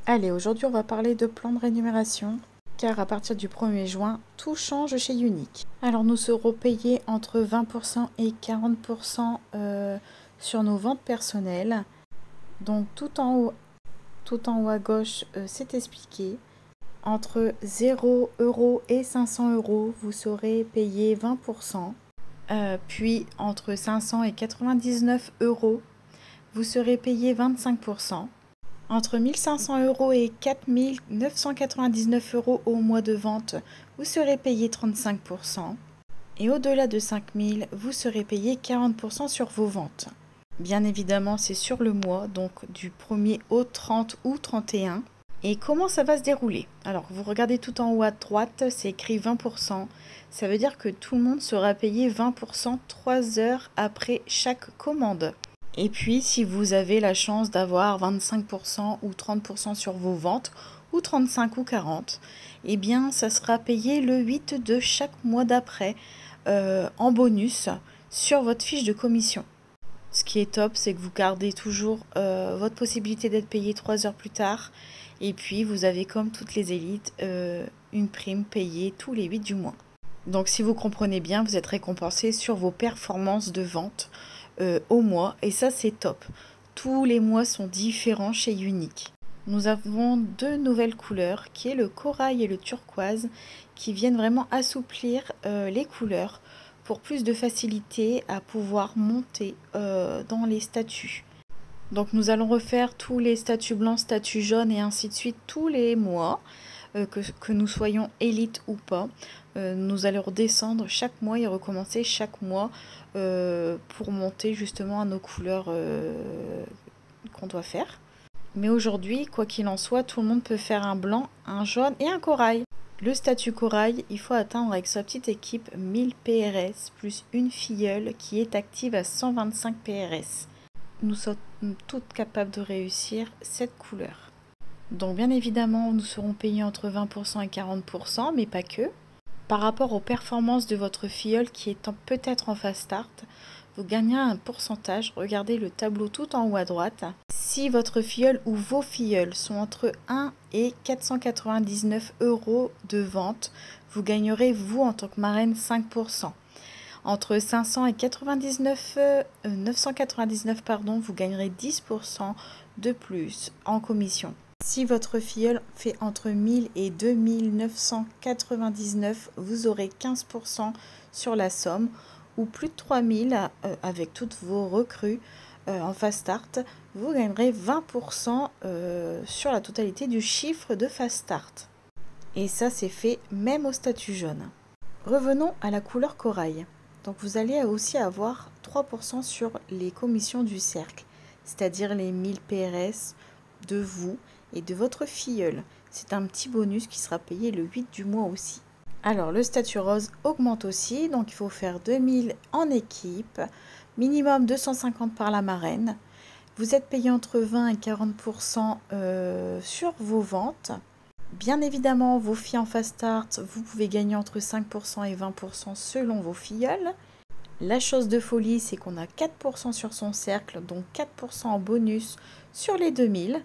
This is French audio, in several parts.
Allez, aujourd'hui on va parler de plan de rémunération, car à partir du 1er juin, tout change chez Unique. Alors nous serons payés entre 20% et 40% sur nos ventes personnelles. Donc tout en haut à gauche, c'est expliqué. Entre 0 € et 500 €, vous serez payé 20%. Puis entre 500 et 99 €, vous serez payé 25%. Entre 1500 € et 4999 € au mois de vente, vous serez payé 35%. Et au-delà de 5000, vous serez payé 40% sur vos ventes. Bien évidemment, c'est sur le mois, donc du 1er au 30 ou 31. Et comment ça va se dérouler? Alors, vous regardez tout en haut à droite, c'est écrit 20%. Ça veut dire que tout le monde sera payé 20% 3 heures après chaque commande. Et puis, si vous avez la chance d'avoir 25% ou 30% sur vos ventes, ou 35 ou 40, eh bien, ça sera payé le 8 de chaque mois d'après en bonus sur votre fiche de commission. Ce qui est top, c'est que vous gardez toujours votre possibilité d'être payé 3 heures plus tard. Et puis, vous avez, comme toutes les élites, une prime payée tous les 8 du mois. Donc, si vous comprenez bien, vous êtes récompensé sur vos performances de vente au mois. Et ça, c'est top. Tous les mois sont différents chez Unique. Nous avons deux nouvelles couleurs, qui est le corail et le turquoise, qui viennent vraiment assouplir les couleurs pour plus de facilité à pouvoir monter dans les statuts. Donc nous allons refaire tous les statuts blancs, statuts jaunes et ainsi de suite tous les mois, que nous soyons élite ou pas. Nous allons redescendre chaque mois et recommencer chaque mois pour monter justement à nos couleurs qu'on doit faire. Mais aujourd'hui, quoi qu'il en soit, tout le monde peut faire un blanc, un jaune et un corail. Le statut corail, il faut atteindre avec sa petite équipe 1000 PRS plus une filleule qui est active à 125 PRS. Nous sommes toutes capables de réussir cette couleur. Donc bien évidemment, nous serons payés entre 20% et 40%, mais pas que. Par rapport aux performances de votre filleule qui est peut-être en fast start, vous gagnez un pourcentage. Regardez le tableau tout en haut à droite. Si votre filleule ou vos filleuls sont entre 1 et 499 € de vente, vous gagnerez, vous, en tant que marraine, 5%. Entre 500 et 999, vous gagnerez 10% de plus en commission. Si votre filleule fait entre 1000 et 2999, vous aurez 15% sur la somme, ou plus de 3000 avec toutes vos recrues en fast start, vous gagnerez 20% sur la totalité du chiffre de fast start. Et ça, c'est fait même au statut jaune. Revenons à la couleur corail. Donc vous allez aussi avoir 3% sur les commissions du cercle, c'est-à-dire les 1000 PRS de vous et de votre filleule. C'est un petit bonus qui sera payé le 8 du mois aussi. Alors le statut rose augmente aussi, donc il faut faire 2000 en équipe, minimum 250 par la marraine. Vous êtes payé entre 20 et 40% sur vos ventes. Bien évidemment, vos filles en fast start, vous pouvez gagner entre 5% et 20% selon vos filleuls. La chose de folie, c'est qu'on a 4% sur son cercle, donc 4% en bonus sur les 2000.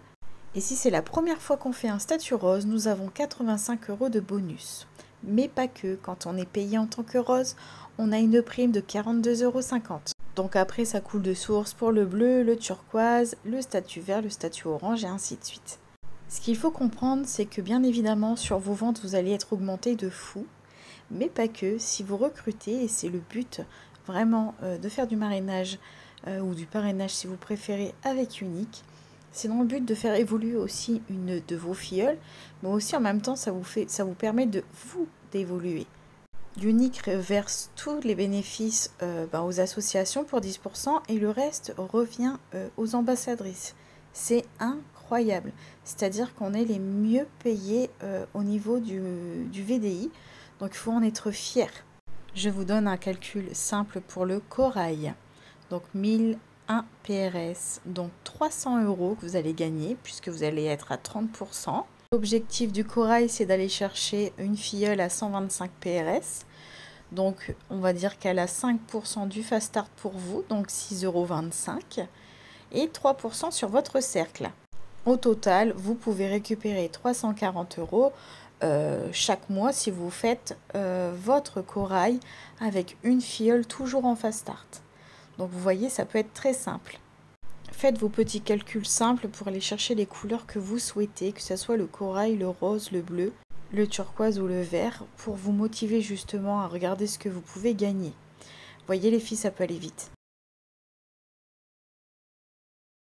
Et si c'est la première fois qu'on fait un statut rose, nous avons 85 € de bonus. Mais pas que, quand on est payé en tant que rose, on a une prime de 42,50 €. Donc après, ça coule de source pour le bleu, le turquoise, le statut vert, le statut orange et ainsi de suite. Ce qu'il faut comprendre, c'est que bien évidemment, sur vos ventes, vous allez être augmenté de fou. Mais pas que, si vous recrutez, et c'est le but vraiment de faire du marrainage ou du parrainage si vous préférez avec Unique, c'est dans le but de faire évoluer aussi une de vos filleuls, mais aussi en même temps, ça vous permet de vous d'évoluer. Unique verse tous les bénéfices aux associations pour 10% et le reste revient aux ambassadrices. C'est incroyable. C'est-à-dire qu'on est les mieux payés au niveau du VDI. Donc il faut en être fier. Je vous donne un calcul simple pour le corail. Donc 1001 PRS, donc 300 € que vous allez gagner puisque vous allez être à 30%. L'objectif du corail, c'est d'aller chercher une filleule à 125 PRS. Donc, on va dire qu'elle a 5% du fast start pour vous, donc 6,25 € et 3% sur votre cercle. Au total, vous pouvez récupérer 340 € chaque mois si vous faites votre corail avec une fiole toujours en fast start. Donc vous voyez, ça peut être très simple. Faites vos petits calculs simples pour aller chercher les couleurs que vous souhaitez, que ce soit le corail, le rose, le bleu, le turquoise ou le vert, pour vous motiver justement à regarder ce que vous pouvez gagner. Voyez les filles, ça peut aller vite.